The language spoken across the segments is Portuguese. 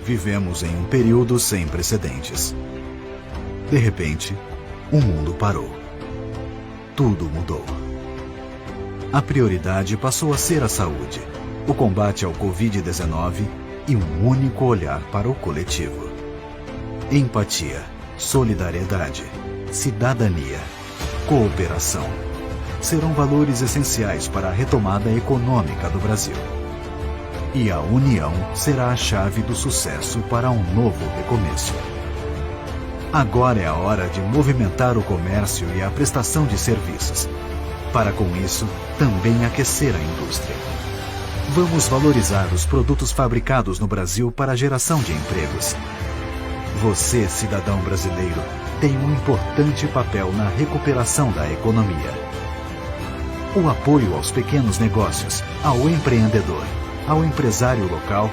Vivemos em um período sem precedentes. De repente, o mundo parou. Tudo mudou. A prioridade passou a ser a saúde, o combate ao Covid-19 e um único olhar para o coletivo. Empatia, solidariedade, cidadania, cooperação serão valores essenciais para a retomada econômica do Brasil. E a união será a chave do sucesso para um novo recomeço. Agora é a hora de movimentar o comércio e a prestação de serviços. Para com isso, também aquecer a indústria. Vamos valorizar os produtos fabricados no Brasil para a geração de empregos. Você, cidadão brasileiro, tem um importante papel na recuperação da economia. O apoio aos pequenos negócios, ao empreendedor, ao empresário local,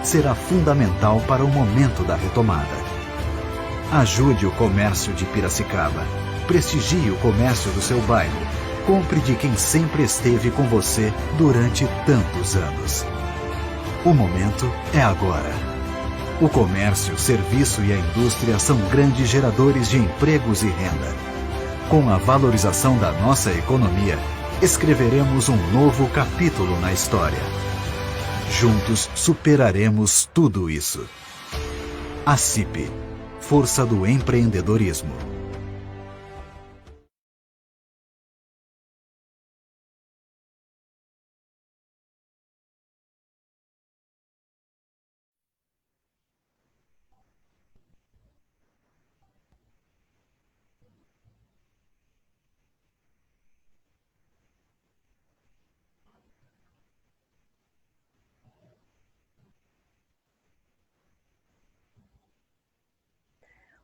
será fundamental para o momento da retomada. Ajude o comércio de Piracicaba. Prestigie o comércio do seu bairro. Compre de quem sempre esteve com você durante tantos anos. O momento é agora. O comércio, o serviço e a indústria são grandes geradores de empregos e renda. Com a valorização da nossa economia, escreveremos um novo capítulo na história. Juntos superaremos tudo isso. A CIP, Força do Empreendedorismo.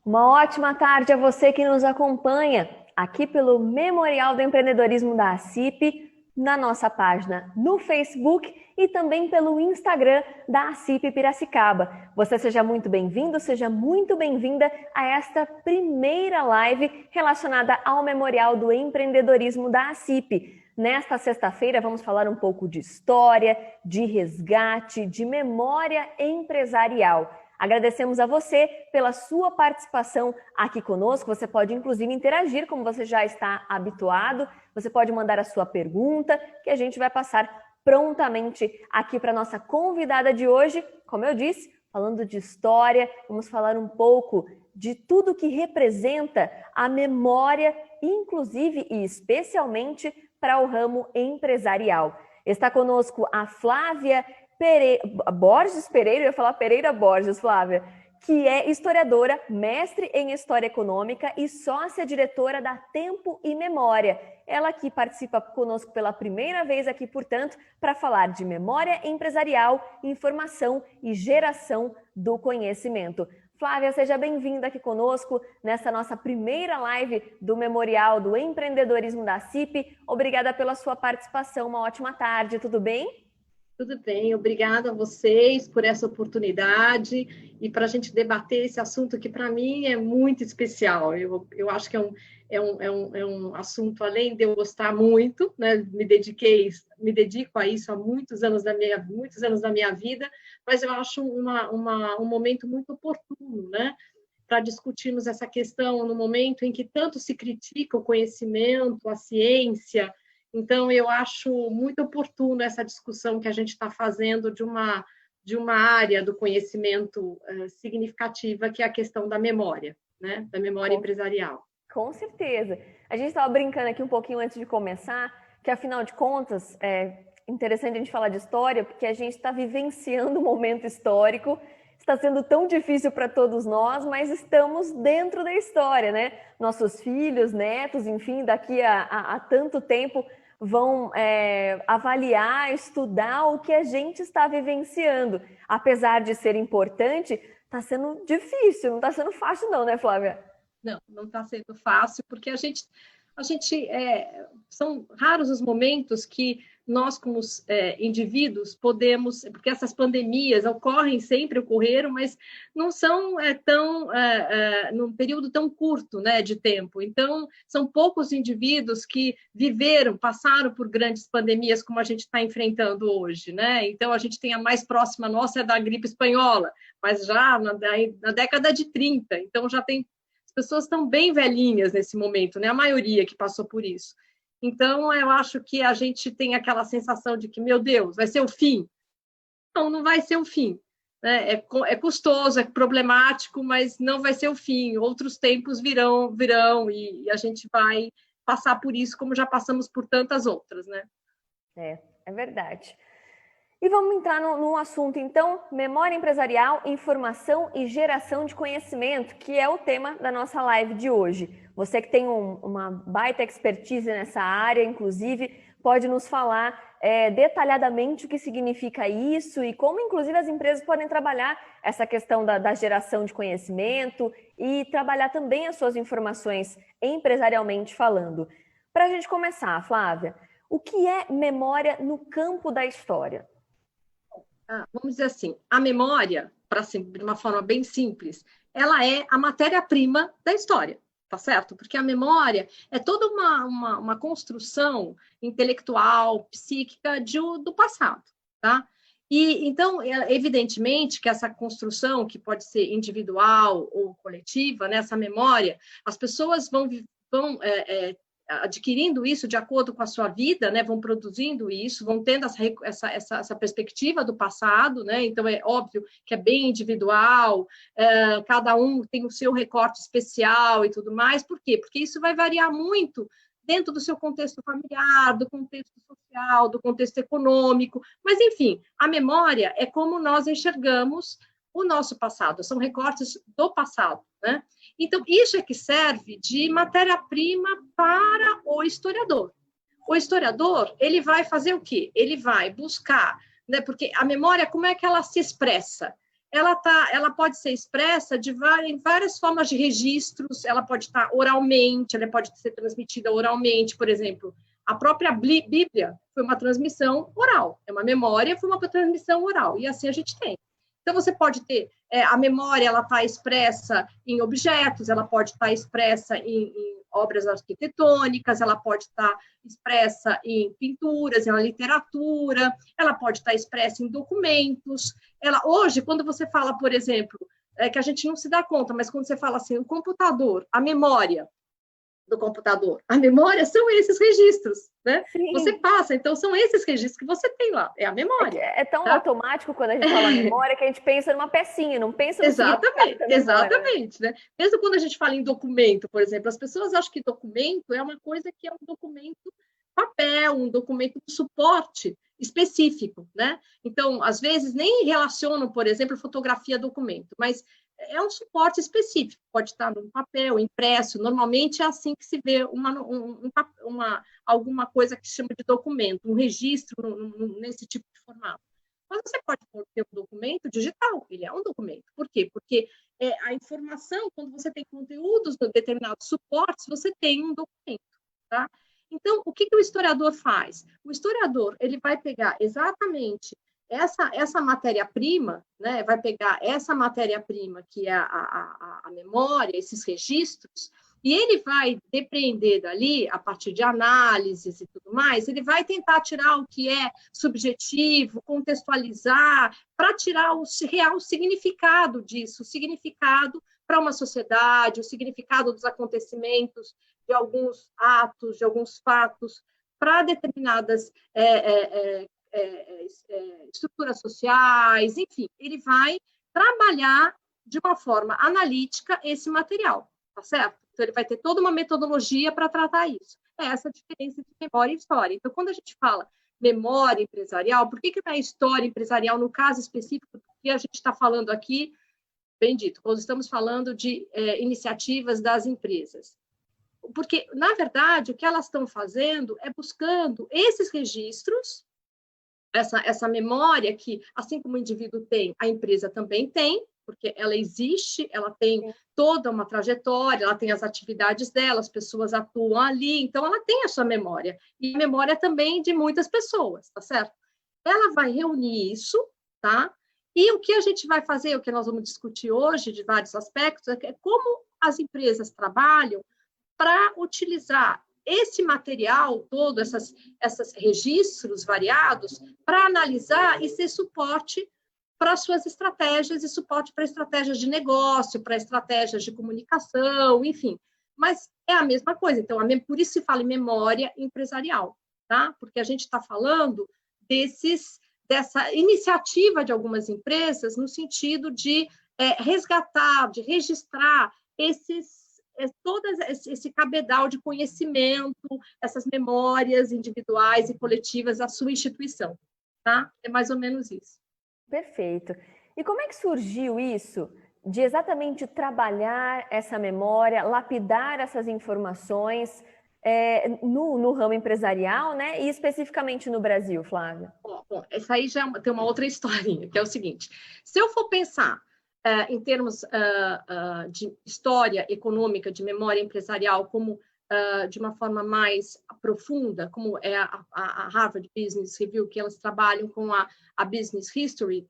Uma ótima tarde a você que nos acompanha aqui pelo Memorial do Empreendedorismo da ACIP, na nossa página no Facebook e também pelo Instagram da ACIP Piracicaba. Você seja muito bem-vindo, seja muito bem-vinda a esta primeira live relacionada ao Memorial do Empreendedorismo da ACIP. Nesta sexta-feira vamos falar um pouco de história, de resgate, de memória empresarial. Agradecemos a você pela sua participação aqui conosco. Você pode, inclusive, interagir, como você já está habituado. Você pode mandar a sua pergunta, que a gente vai passar prontamente aqui para a nossa convidada de hoje. Como eu disse, falando de história, vamos falar um pouco de tudo que representa a memória, inclusive e especialmente para o ramo empresarial. Está conosco a Flávia Borges Pereira, eu ia falar Pereira Borges, Flávia, que é historiadora, mestre em História Econômica e sócia-diretora da Tempo e Memória. Ela que participa conosco pela primeira vez aqui, portanto, para falar de memória empresarial, informação e geração do conhecimento. Flávia, seja bem-vinda aqui conosco nessa nossa primeira live do Memorial do Empreendedorismo da CIP. Obrigada pela sua participação, uma ótima tarde, tudo bem? Tudo bem, obrigada a vocês por essa oportunidade e para a gente debater esse assunto que para mim é muito especial. Eu acho que é um assunto, além de eu gostar muito, né? Me dedico a isso há muitos anos da minha vida, mas eu acho um momento muito oportuno, né? Para discutirmos essa questão no momento em que tanto se critica o conhecimento, a ciência. Então, eu acho muito oportuno essa discussão que a gente está fazendo de uma área do conhecimento significativa, que é a questão da memória, né? Da memória empresarial. Com certeza. A gente estava brincando aqui um pouquinho antes de começar, que afinal de contas, é interessante a gente falar de história, porque a gente está vivenciando um momento histórico, está sendo tão difícil para todos nós, mas estamos dentro da história, né? Nossos filhos, netos, enfim, daqui a tanto tempo vão avaliar, estudar o que a gente está vivenciando. Apesar de ser importante, está sendo difícil, não está sendo fácil não, né, Flávia? Não está sendo fácil, porque são raros os momentos que nós como indivíduos podemos, porque essas pandemias ocorreram, mas não são num período tão curto, né, de tempo. Então, são poucos indivíduos que passaram por grandes pandemias como a gente está enfrentando hoje, né? Então, a gente tem a mais próxima nossa é da gripe espanhola, mas já na década de 30, então já tem, as pessoas estão bem velhinhas nesse momento, né? A maioria que passou por isso. Então, eu acho que a gente tem aquela sensação de que, meu Deus, vai ser o fim. Não, não vai ser o fim. Né? É custoso, é problemático, mas não vai ser o fim. Outros tempos virão e a gente vai passar por isso, como já passamos por tantas outras, né? É verdade. E vamos entrar no assunto, então, memória empresarial, informação e geração de conhecimento, que é o tema da nossa live de hoje. Você que tem uma baita expertise nessa área, inclusive, pode nos falar detalhadamente o que significa isso e como, inclusive, as empresas podem trabalhar essa questão da geração de conhecimento e trabalhar também as suas informações empresarialmente falando. Para a gente começar, Flávia, o que é memória no campo da história? Vamos dizer assim, a memória, de uma forma bem simples, ela é a matéria-prima da história, tá certo? Porque a memória é toda uma construção intelectual, psíquica do passado, tá? E, então, evidentemente que essa construção, que pode ser individual ou coletiva, né, essa memória, as pessoas vão adquirindo isso de acordo com a sua vida, né, vão produzindo isso, vão tendo essa perspectiva do passado, né, então é óbvio que é bem individual, cada um tem o seu recorte especial e tudo mais, por quê? Porque isso vai variar muito dentro do seu contexto familiar, do contexto social, do contexto econômico, mas enfim, a memória é como nós enxergamos o nosso passado, são recortes do passado, né? Então, isso é que serve de matéria-prima para o historiador. O historiador, ele vai fazer o quê? Ele vai buscar, né? Porque a memória, como é que ela se expressa? Ela pode ser expressa em várias formas de registros, ela pode estar oralmente, ela pode ser transmitida oralmente, por exemplo, a própria Bíblia foi uma transmissão oral, é uma memória, foi uma transmissão oral, e assim a gente tem. Então, você pode ter a memória, ela está expressa em objetos, ela pode estar expressa em obras arquitetônicas, ela pode estar expressa em pinturas, em literatura, ela pode estar expressa em documentos. Hoje, quando você fala, por exemplo, que a gente não se dá conta, mas quando você fala assim, o computador, a memória do computador, a memória são esses registros, né? Sim. Você passa, então são esses registros que você tem lá, é a memória. É tão automático quando a gente fala memória que a gente pensa numa pecinha, não pensa no Exatamente, né? Mesmo quando a gente fala em documento, por exemplo, as pessoas acham que documento é uma coisa que é um documento papel, um documento de suporte específico, né? Então, às vezes, nem relacionam, por exemplo, fotografia a documento, mas é um suporte específico, pode estar num papel, impresso, normalmente é assim que se vê alguma coisa que se chama de documento, um registro nesse tipo de formato. Mas você pode ter um documento digital, ele é um documento. Por quê? Porque a informação, quando você tem conteúdos de determinados suportes, você tem um documento, tá? Então, o que o historiador faz? O historiador, ele vai pegar exatamente essa matéria-prima, né, vai pegar essa matéria-prima, que é a memória, esses registros, e ele vai depreender dali, a partir de análises e tudo mais, ele vai tentar tirar o que é subjetivo, contextualizar, para tirar o real significado disso, o significado para uma sociedade, o significado dos acontecimentos, de alguns atos, de alguns fatos, para determinadas estruturas sociais, enfim, ele vai trabalhar de uma forma analítica esse material, tá certo? Então, ele vai ter toda uma metodologia para tratar isso. É essa a diferença de memória e história. Então, quando a gente fala memória empresarial, por que não é história empresarial no caso específico que a gente está falando aqui? Bem dito, quando estamos falando de iniciativas das empresas. Porque, na verdade, o que elas estão fazendo é buscando esses registros essa memória que, assim como o indivíduo tem, a empresa também tem, porque ela existe, ela tem toda uma trajetória, ela tem as atividades dela, as pessoas atuam ali, então ela tem a sua memória, e a memória também de muitas pessoas, tá certo? Ela vai reunir isso, tá? E o que a gente vai fazer, o que nós vamos discutir hoje, de vários aspectos, é como as empresas trabalham para utilizar esse material todo, esses registros variados, para analisar e ser suporte para suas estratégias e suporte para estratégias de negócio, para estratégias de comunicação, enfim. Mas é a mesma coisa. Então, por isso se fala em memória empresarial, tá? Porque a gente está falando dessa iniciativa de algumas empresas no sentido de resgatar, de registrar todo esse cabedal de conhecimento, essas memórias individuais e coletivas da sua instituição, tá? É mais ou menos isso. Perfeito. E como é que surgiu isso de exatamente trabalhar essa memória, lapidar essas informações no ramo empresarial, né? E especificamente no Brasil, Flávia? Bom, essa aí já tem uma outra historinha, que é o seguinte: se eu for pensar em termos de história econômica, de memória empresarial, como de uma forma mais profunda, como é a Harvard Business Review, que elas trabalham com a Business History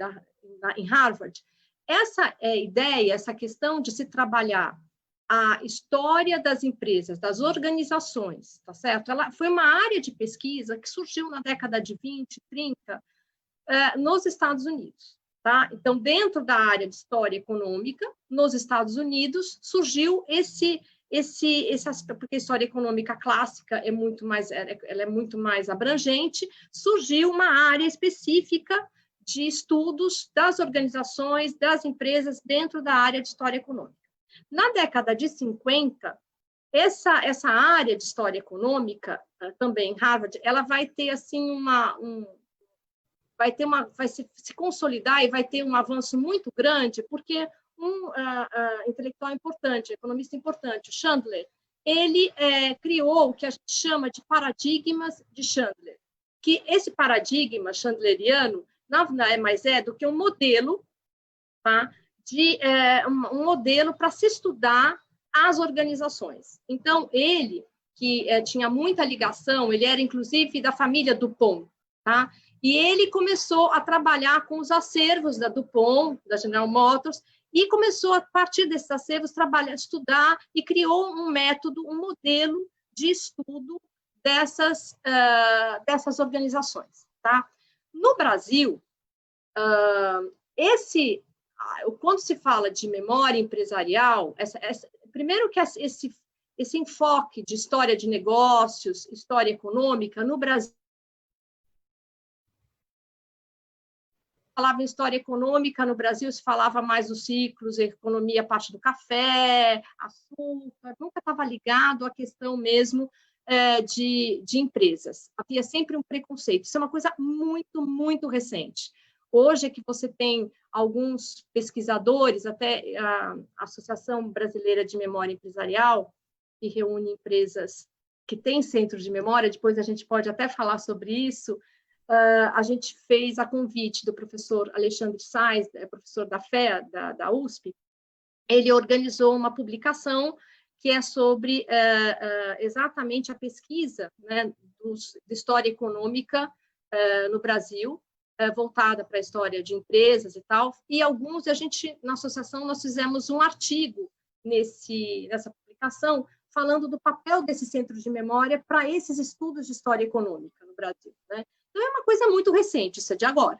em Harvard, essa é a ideia, essa questão de se trabalhar a história das empresas, das organizações, tá certo? Ela foi uma área de pesquisa que surgiu na década de 20, 30, nos Estados Unidos. Tá? Então, dentro da área de história econômica, nos Estados Unidos, surgiu esse aspecto, porque a história econômica clássica ela é muito mais abrangente, surgiu uma área específica de estudos das organizações, das empresas, dentro da área de história econômica. Na década de 50, essa área de história econômica, também em Harvard, ela vai ter assim vai se consolidar e vai ter um avanço muito grande, porque um intelectual importante, economista importante, o Chandler, ele criou o que a gente chama de paradigmas de Chandler, que esse paradigma chandleriano nada mais é do que um modelo, tá? Um modelo para se estudar as organizações. Então, ele, que tinha muita ligação, ele era inclusive da família Dupont, tá? E ele começou a trabalhar com os acervos da Dupont, da General Motors, e começou, a partir desses acervos, estudar e criou um método, um modelo de estudo dessas organizações. Tá? No Brasil, quando se fala de memória empresarial, primeiro que esse enfoque de história de negócios, história econômica, no Brasil, falava em história econômica, no Brasil se falava mais dos ciclos, economia, parte do café, açúcar, nunca estava ligado à questão mesmo de empresas. Havia sempre um preconceito. Isso é uma coisa muito, muito recente. Hoje é que você tem alguns pesquisadores, até a Associação Brasileira de Memória Empresarial, que reúne empresas que têm centros de memória, depois a gente pode até falar sobre isso. A gente fez a convite do professor Alexandre Sais, professor da FEA, da USP, ele organizou uma publicação que é sobre exatamente a pesquisa, né, de história econômica no Brasil, voltada para a história de empresas e tal, e alguns, na associação, nós fizemos um artigo nessa publicação, falando do papel desse centro de memória para esses estudos de história econômica no Brasil, né? Então, é uma coisa muito recente, isso é de agora,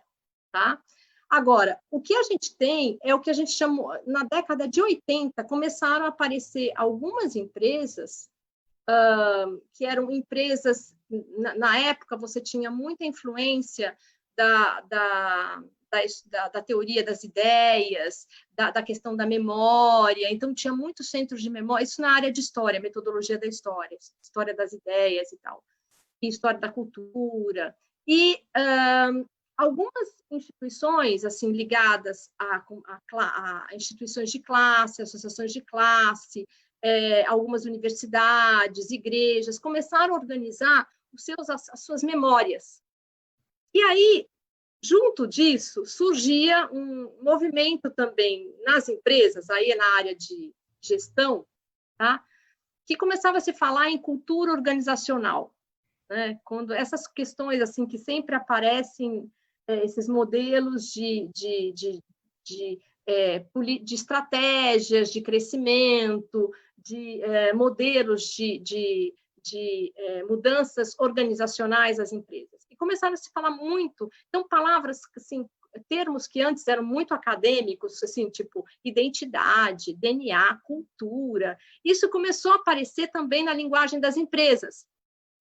tá? Agora, o que a gente tem é o que a gente chamou, na década de 80, começaram a aparecer algumas empresas que eram empresas, na época você tinha muita influência da teoria das ideias, da questão da memória, então tinha muitos centros de memória, isso na área de história, metodologia da história, história das ideias e tal, e história da cultura. E algumas instituições assim ligadas a instituições de classe, associações de classe, algumas universidades, igrejas, começaram a organizar as suas memórias. E aí junto disso, surgia um movimento também nas empresas, aí na área de gestão, tá? Que começava a se falar em cultura organizacional, né? Quando essas questões assim que sempre aparecem, esses modelos de estratégias de crescimento, de modelos de mudanças organizacionais das empresas. E começaram a se falar muito, então palavras assim, termos que antes eram muito acadêmicos, assim, tipo identidade, DNA, cultura, isso começou a aparecer também na linguagem das empresas,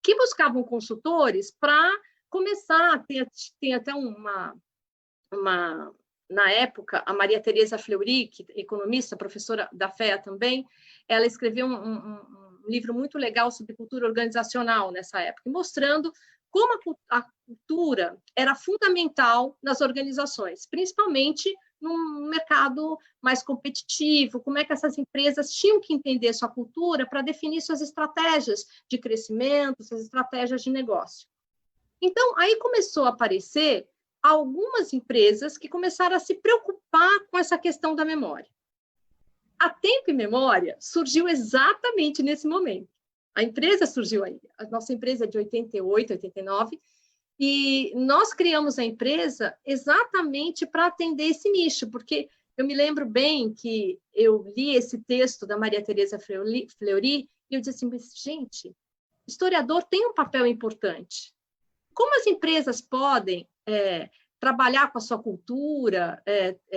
que buscavam consultores para começar, tem até na época, a Maria Tereza Fleury, que é economista, professora da FEA também, ela escreveu um livro muito legal sobre cultura organizacional nessa época, mostrando como a cultura era fundamental nas organizações, principalmente num mercado mais competitivo, como é que essas empresas tinham que entender sua cultura para definir suas estratégias de crescimento, suas estratégias de negócio. Então, aí começou a aparecer algumas empresas que começaram a se preocupar com essa questão da memória. A Tempo e Memória surgiu exatamente nesse momento. A empresa surgiu aí. A nossa empresa é de 88, 89, e nós criamos a empresa exatamente para atender esse nicho, porque eu me lembro bem que eu li esse texto da Maria Tereza Fleury e eu disse assim, mas, gente, historiador tem um papel importante. Como as empresas podem trabalhar com a sua cultura,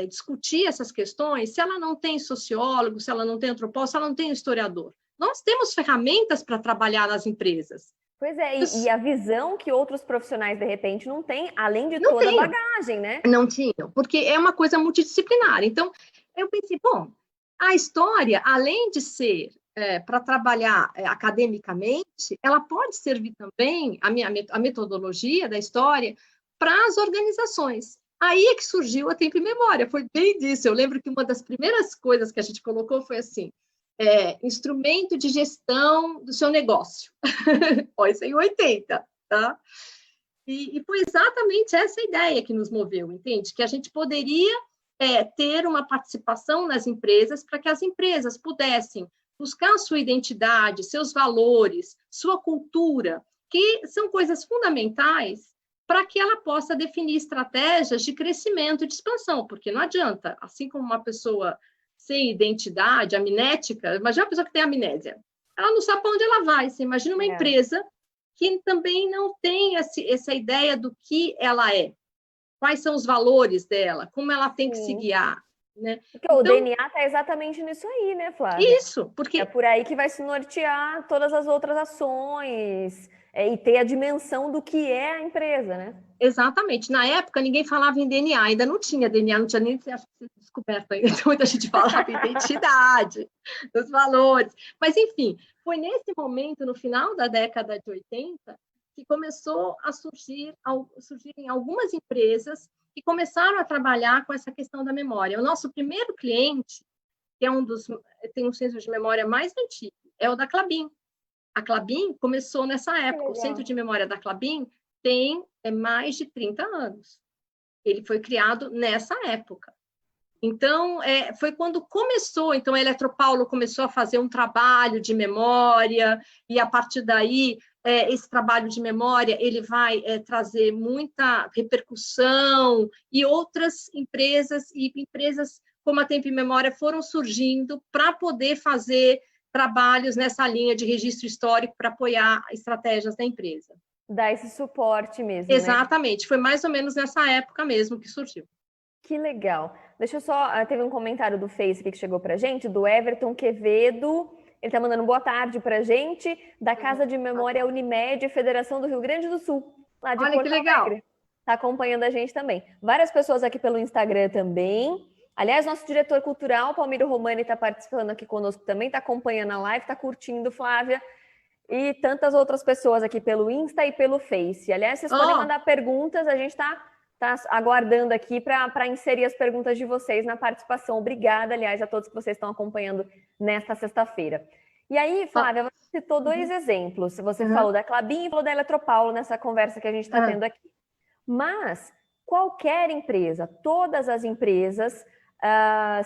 discutir essas questões, se ela não tem sociólogo, se ela não tem antropólogo, se ela não tem historiador? Nós temos ferramentas para trabalhar nas empresas. Pois é, e a visão que outros profissionais, de repente, não têm, além de toda a bagagem, né? Não tinham, porque é uma coisa multidisciplinar. Então, eu pensei, bom, a história, além de ser para trabalhar academicamente, ela pode servir também, a metodologia da história, para as organizações. Aí é que surgiu a Tempo e Memória, foi bem disso. Eu lembro que uma das primeiras coisas que a gente colocou foi assim, instrumento de gestão do seu negócio. Ó, isso é em 80, tá? E foi exatamente essa ideia que nos moveu, entende? Que a gente poderia ter uma participação nas empresas para que as empresas pudessem buscar sua identidade, seus valores, sua cultura, que são coisas fundamentais para que ela possa definir estratégias de crescimento e de expansão, porque não adianta, assim como uma pessoa sem identidade, amnética, imagina uma pessoa que tem amnésia, ela não sabe para onde ela vai, você imagina uma empresa que também não tem essa ideia do que ela é, quais são os valores dela, como ela tem que se guiar. Né? Porque então, o DNA está exatamente nisso aí, né, Flávia? Isso, porque... É por aí que vai se nortear todas as outras ações e ter a dimensão do que é a empresa, né? Exatamente. Na época, ninguém falava em DNA, ainda não tinha DNA, não tinha nem descoberto ainda. Então, muita gente falava em identidade, dos valores. Mas, enfim, foi nesse momento, no final da década de 80, que começou a surgirem algumas empresas que começaram a trabalhar com essa questão da memória. O nosso primeiro cliente, que tem um centro de memória mais antigo, é o da Klabin. A Klabin começou nessa época. O centro de memória da Klabin tem mais de 30 anos. Ele foi criado nessa época. Então, foi quando começou. Então, a Eletropaulo começou a fazer um trabalho de memória, e a partir daí, esse trabalho de memória ele vai trazer muita repercussão, e outras empresas como a Tempo e Memória foram surgindo para poder fazer trabalhos nessa linha de registro histórico para apoiar estratégias da empresa. Dar esse suporte mesmo, Exatamente, né? Foi mais ou menos nessa época mesmo que surgiu. Que legal. Deixa eu só... Teve um comentário do Face que chegou para a gente, do Everton Quevedo. Ele está mandando boa tarde para a gente, da Casa de Memória Unimed, Federação do Rio Grande do Sul, lá de Olha Porto que legal. Alegre. Está acompanhando a gente também. Várias pessoas aqui pelo Instagram também. Aliás, nosso diretor cultural, Palmiro Romani, está participando aqui conosco também, está acompanhando a live, está curtindo, Flávia. E tantas outras pessoas aqui pelo Insta e pelo Face. Aliás, vocês podem mandar perguntas, a gente está aguardando aqui para inserir as perguntas de vocês na participação. Obrigada, aliás, a todos que vocês estão acompanhando nesta sexta-feira. E aí, Flávia, você citou dois exemplos. Você falou da Klabin e falou da Eletropaulo nessa conversa que a gente está tendo aqui. Mas qualquer empresa, todas as empresas,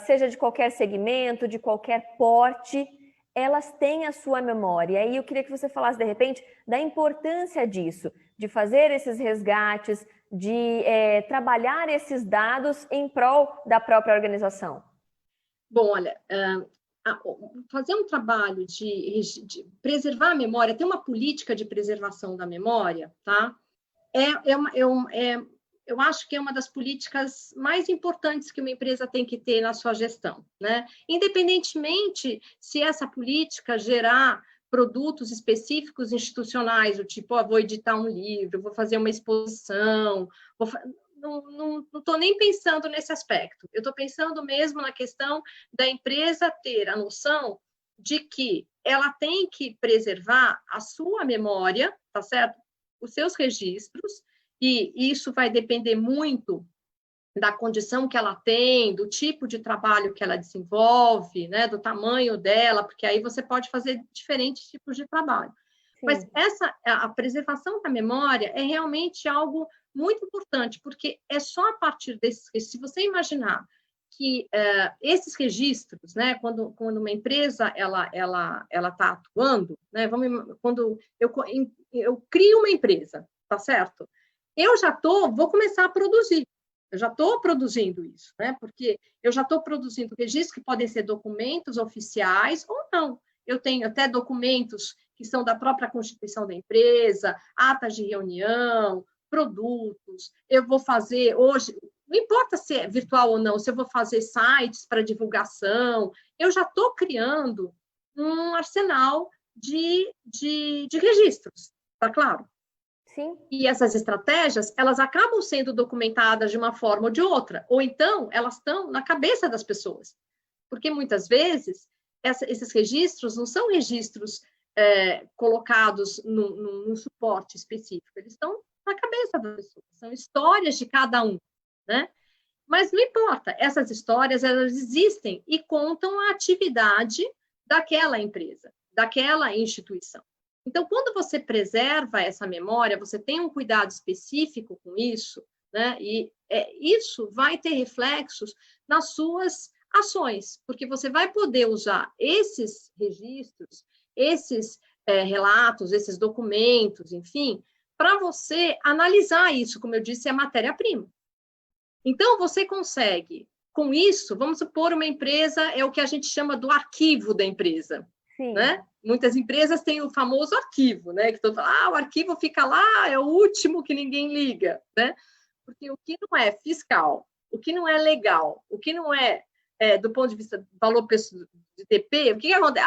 seja de qualquer segmento, de qualquer porte, elas têm a sua memória. E aí eu queria que você falasse, de repente, da importância disso, de fazer esses resgates, de trabalhar esses dados em prol da própria organização. Bom, olha, fazer um trabalho de preservar a memória, ter uma política de preservação da memória, tá? Eu acho que é uma das políticas mais importantes que uma empresa tem que ter na sua gestão, né? Independentemente se essa política gerar produtos específicos institucionais, do tipo, vou editar um livro, vou fazer uma exposição, não estou nem pensando nesse aspecto. Eu estou pensando mesmo na questão da empresa ter a noção de que ela tem que preservar a sua memória, tá certo? Os seus registros, e isso vai depender muito da condição que ela tem, do tipo de trabalho que ela desenvolve, né, do tamanho dela, porque aí você pode fazer diferentes tipos de trabalho. Sim. Mas a preservação da memória é realmente algo muito importante, porque é só a partir desses, se você imaginar que esses registros, né, quando uma empresa ela está atuando, né, quando eu crio uma empresa, tá certo? Eu vou começar a produzir. Eu já estou produzindo isso, né? Porque eu já estou produzindo registros que podem ser documentos oficiais ou não. Eu tenho até documentos que são da própria constituição da empresa, atas de reunião, produtos. Eu vou fazer hoje, não importa se é virtual ou não, se eu vou fazer sites para divulgação, eu já estou criando um arsenal de registros, tá claro? Sim. E essas estratégias, elas acabam sendo documentadas de uma forma ou de outra, ou então elas estão na cabeça das pessoas, porque muitas vezes esses registros não são registros colocados num suporte específico, eles estão na cabeça das pessoas, são histórias de cada um, né? Mas não importa, essas histórias, elas existem e contam a atividade daquela empresa, daquela instituição. Então, quando você preserva essa memória, você tem um cuidado específico com isso, né? E isso vai ter reflexos nas suas ações, porque você vai poder usar esses registros, esses relatos, esses documentos, enfim, para você analisar isso, como eu disse, é matéria-prima. Então, você consegue, com isso, vamos supor uma empresa, é o que a gente chama do arquivo da empresa. Sim. Né? Muitas empresas têm o famoso arquivo, né? Que todo fala, o arquivo fica lá, é o último que ninguém liga, né? Porque o que não é fiscal, o que não é legal, o que não é, do ponto de vista do valor de TP, o que acontece?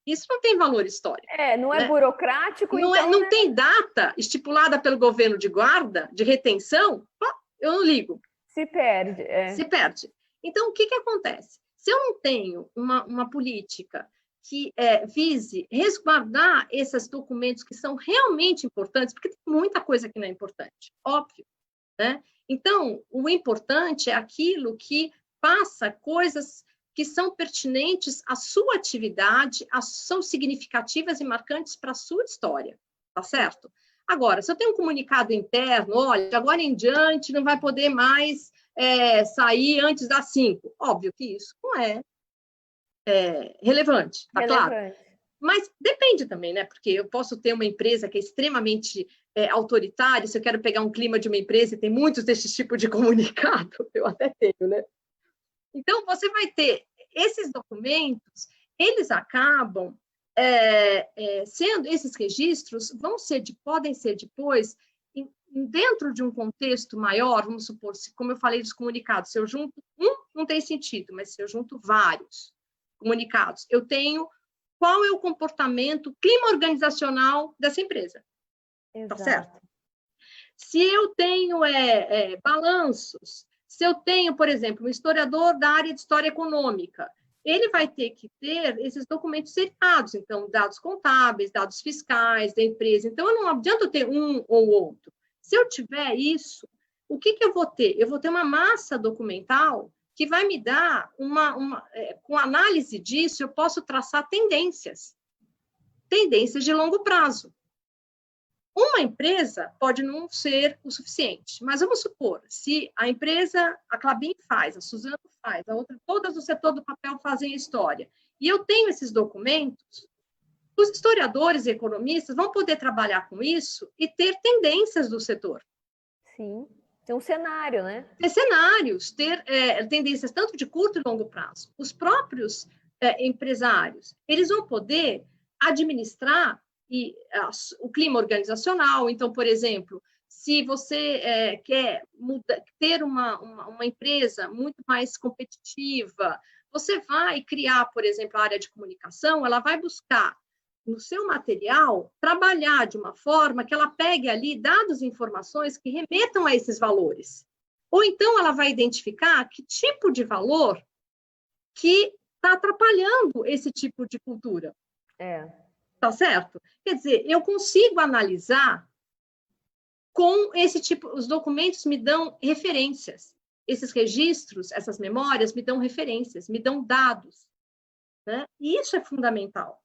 Isso não tem valor histórico. Não é burocrático. Não tem data estipulada pelo governo de guarda, de retenção, eu não ligo. Se perde. Se perde. Então, o que acontece? Se eu não tenho uma política que vise resguardar esses documentos que são realmente importantes, porque tem muita coisa que não é importante, óbvio, né? Então, o importante é aquilo que passa coisas que são pertinentes à sua atividade, são significativas e marcantes para a sua história, tá certo? Agora, se eu tenho um comunicado interno, olha, de agora em diante não vai poder mais sair antes das 5, óbvio que isso não é relevante, tá claro? Mas depende também, né? Porque eu posso ter uma empresa que é extremamente autoritária, se eu quero pegar um clima de uma empresa e tem muitos desses tipos de comunicado, eu até tenho, né? Então, você vai ter esses documentos, eles acabam sendo, esses registros podem ser depois, dentro de um contexto maior, vamos supor, como eu falei dos comunicados, se eu junto não tem sentido, mas se eu junto vários comunicados, eu tenho qual é o comportamento, clima organizacional dessa empresa. Exato. Tá certo? Se eu tenho balanços, se eu tenho, por exemplo, um historiador da área de história econômica, ele vai ter que ter esses documentos seriados, então, dados contábeis, dados fiscais da empresa. Então, não adianta eu ter um ou outro. Se eu tiver isso, o que eu vou ter? Eu vou ter uma massa documental que vai me dar com análise disso, eu posso traçar tendências de longo prazo. Uma empresa pode não ser o suficiente, mas vamos supor, se a empresa, a Klabin faz, a Suzano faz, a outra, todas do setor do papel fazem a história, e eu tenho esses documentos, os historiadores e economistas vão poder trabalhar com isso e ter tendências do setor. Sim, tem um cenário, né? Ter cenários, ter tendências tanto de curto e longo prazo. Os próprios empresários, eles vão poder administrar o clima organizacional. Então, por exemplo, se você quer ter uma empresa muito mais competitiva, você vai criar, por exemplo, a área de comunicação, ela vai buscar no seu material trabalhar de uma forma que ela pegue ali dados e informações que remetam a esses valores. Ou então ela vai identificar que tipo de valor que está atrapalhando esse tipo de cultura. Tá certo? Quer dizer, eu consigo analisar com esse tipo, os documentos me dão referências. Esses registros, essas memórias me dão referências, me dão dados, né? E isso é fundamental.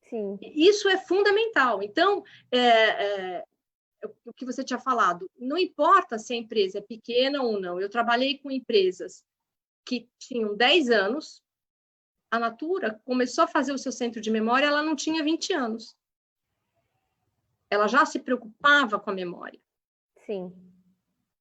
Sim. Isso é fundamental. Então, o que você tinha falado, não importa se a empresa é pequena ou não. Eu trabalhei com empresas que tinham 10 anos, a Natura começou a fazer o seu centro de memória, ela não tinha 20 anos. Ela já se preocupava com a memória. Sim.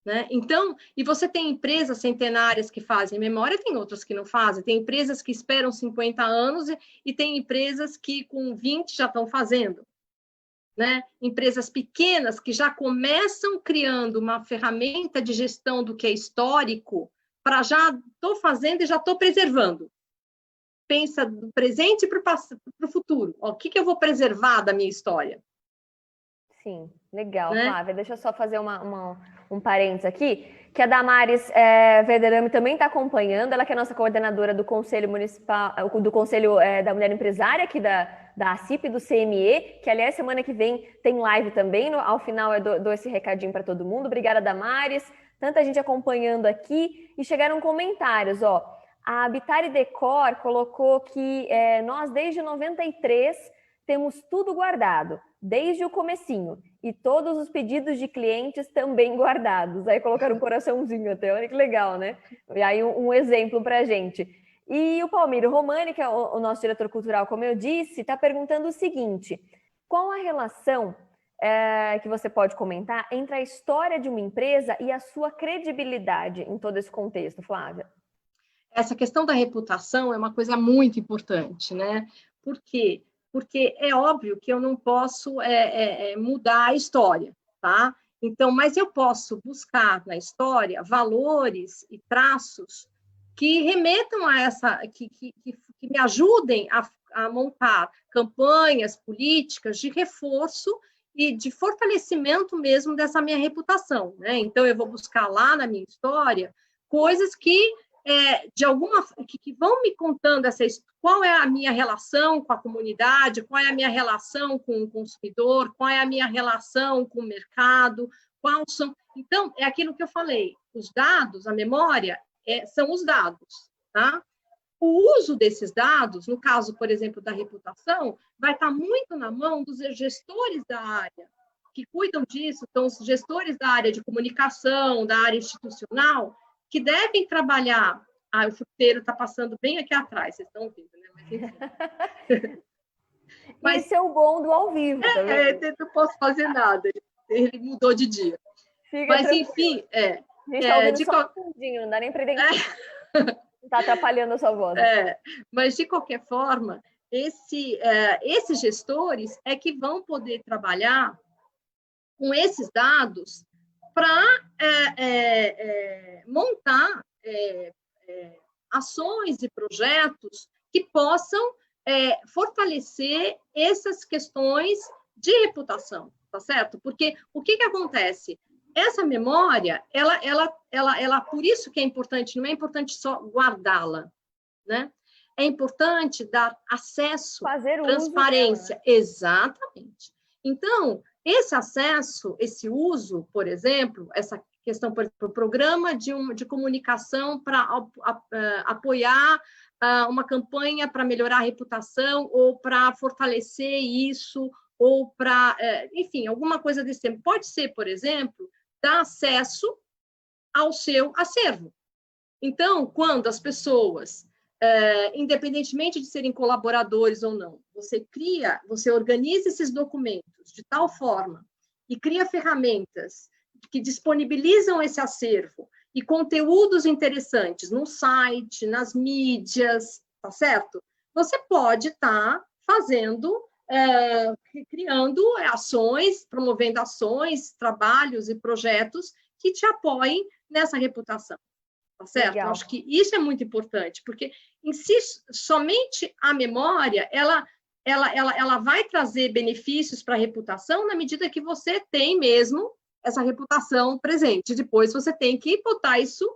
Né? Então, e você tem empresas centenárias que fazem memória, tem outras que não fazem. Tem empresas que esperam 50 anos e tem empresas que com 20 já estão fazendo. Né? Empresas pequenas que já começam criando uma ferramenta de gestão do que é histórico para já estou fazendo e já estou preservando. Pensa do presente para o futuro. O que eu vou preservar da minha história? Sim, legal, né? Flávia. Deixa eu só fazer um parênteses aqui, que a Damares Verderame também está acompanhando, ela que é nossa coordenadora do Conselho Municipal, do Conselho da Mulher Empresária, aqui da ACIP, do CME, que, aliás, semana que vem tem live também, ao final eu dou esse recadinho para todo mundo. Obrigada, Damares. Tanta gente acompanhando aqui, e chegaram comentários, ó. A Habitare Decor colocou que nós, desde 93, temos tudo guardado, desde o comecinho, e todos os pedidos de clientes também guardados. Aí colocaram um coraçãozinho até, olha que legal, né? E aí um exemplo para a gente. E o Palmiro Romani, que é o nosso diretor cultural, como eu disse, está perguntando o seguinte: qual a relação que você pode comentar entre a história de uma empresa e a sua credibilidade em todo esse contexto, Flávia? Essa questão da reputação é uma coisa muito importante, né? Por quê? Porque é óbvio que eu não posso mudar a história, tá? Então, mas eu posso buscar na história valores e traços que remetam a essa, que me ajudem a montar campanhas políticas de reforço e de fortalecimento mesmo dessa minha reputação, né? Então, eu vou buscar lá na minha história coisas que que vão me contando qual é a minha relação com a comunidade, qual é a minha relação com o consumidor, qual é a minha relação com o mercado, quais são... Então, é aquilo que eu falei, os dados, a memória, são os dados, tá? O uso desses dados, no caso, por exemplo, da reputação, vai estar muito na mão dos gestores da área, que cuidam disso, então, os gestores da área de comunicação, da área institucional, que devem trabalhar... o fruteiro está passando bem aqui atrás, vocês estão ouvindo, né? Mas, enfim. Mas esse é o bom do ao vivo, tá vendo? Eu não posso fazer nada, ele mudou de dia. Mas, enfim... A gente está ouvindo só um fundinho, não dá nem para identificar. Não está atrapalhando a sua voz. Mas, de qualquer forma, esses gestores é que vão poder trabalhar com esses dados para montar ações e projetos que possam fortalecer essas questões de reputação, tá certo? Porque o que acontece? Essa memória, ela, por isso que é importante, não é importante só guardá-la, né? É importante dar acesso, transparência. Exatamente. Então, esse acesso, esse uso, por exemplo, essa questão, por exemplo, programa de comunicação para apoiar uma campanha para melhorar a reputação ou para fortalecer isso, ou para, enfim, alguma coisa desse tipo. Pode ser, por exemplo, dar acesso ao seu acervo. Então, quando as pessoas, independentemente de serem colaboradores ou não, você organiza esses documentos de tal forma e cria ferramentas que disponibilizam esse acervo e conteúdos interessantes no site, nas mídias, tá certo? Você pode estar fazendo, criando ações, promovendo ações, trabalhos e projetos que te apoiem nessa reputação, tá certo? Eu acho que isso é muito importante, porque em si, somente a memória, ela vai trazer benefícios para a reputação na medida que você tem mesmo essa reputação presente. Depois você tem que botar isso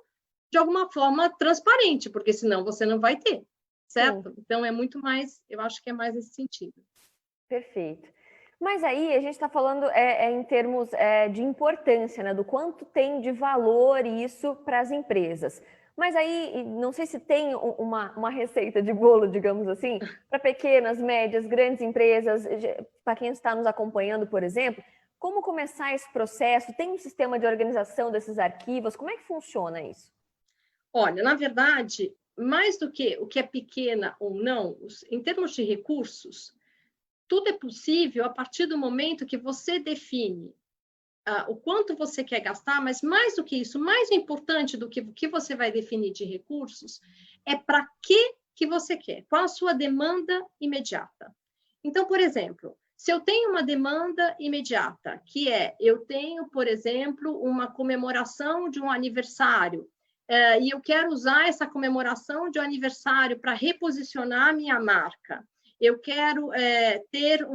de alguma forma transparente, porque senão você não vai ter, certo? Sim. Então é muito mais, eu acho que é mais nesse sentido. Perfeito. Mas aí a gente está falando em termos de importância, né? Do quanto tem de valor isso para as empresas. Mas aí, não sei se tem uma receita de bolo, digamos assim, para pequenas, médias, grandes empresas, para quem está nos acompanhando, por exemplo, como começar esse processo? Tem um sistema de organização desses arquivos? Como é que funciona isso? Olha, na verdade, mais do que o que é pequena ou não, em termos de recursos, tudo é possível a partir do momento que você define o quanto você quer gastar, mas mais do que isso, mais importante do que o que você vai definir de recursos, é para que você quer, qual a sua demanda imediata. Então, por exemplo, se eu tenho uma demanda imediata, que eu tenho, por exemplo, uma comemoração de um aniversário, e eu quero usar essa comemoração de um aniversário para reposicionar a minha marca, eu quero ter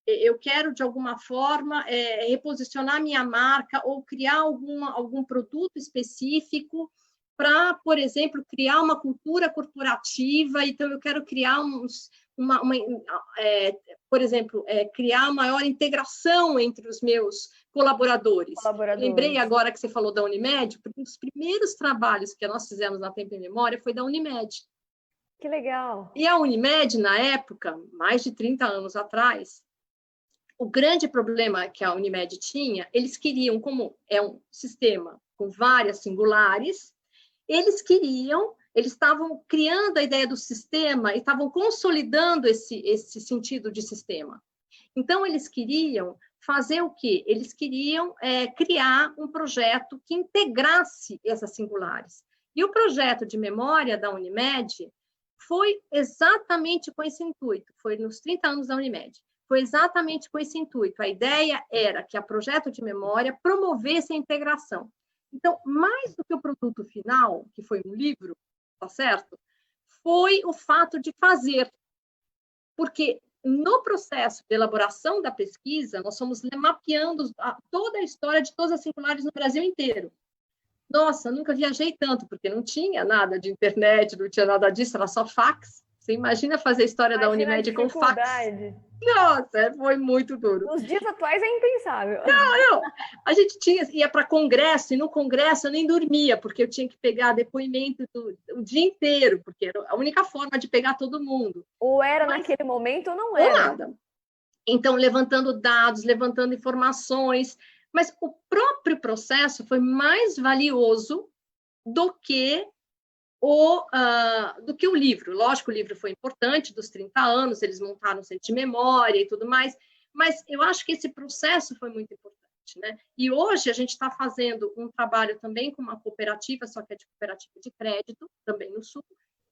eu quero, de alguma forma, reposicionar minha marca ou criar algum produto específico para, por exemplo, criar uma cultura corporativa. Então, eu quero criar por exemplo, criar maior integração entre os meus colaboradores. Lembrei agora que você falou da Unimed, porque um dos primeiros trabalhos que nós fizemos na Tempo e Memória foi da Unimed. Que legal! E a Unimed, na época, mais de 30 anos atrás, o grande problema que a Unimed tinha, eles queriam, como é um sistema com várias singulares, eles estavam criando a ideia do sistema e estavam consolidando esse sentido de sistema. Então, eles queriam fazer o quê? Eles queriam criar um projeto que integrasse essas singulares. E o projeto de memória da Unimed foi exatamente com esse intuito, foi nos 30 anos da Unimed. Foi exatamente com esse intuito. A ideia era que a projeto de memória promovesse a integração. Então, mais do que o produto final, que foi um livro, tá certo? Foi o fato de fazer. Porque no processo de elaboração da pesquisa, nós fomos mapeando toda a história de todas as singulares no Brasil inteiro. Nossa, nunca viajei tanto, porque não tinha nada de internet, não tinha nada disso, era só fax. Você imagina fazer a história da Unimed com fax? Nossa, foi muito duro. Nos dias atuais é impensável. Não. A gente ia para congresso, e no congresso eu nem dormia, porque eu tinha que pegar depoimento o dia inteiro, porque era a única forma de pegar todo mundo. Ou era naquele momento ou não era. Ou nada. Então, levantando dados, levantando informações, mas o próprio processo foi mais valioso do que o livro. Lógico, o livro foi importante, dos 30 anos, eles montaram o centro de memória e tudo mais, mas eu acho que esse processo foi muito importante, né? E hoje a gente está fazendo um trabalho também com uma cooperativa, só que é de cooperativa de crédito, também no Sul,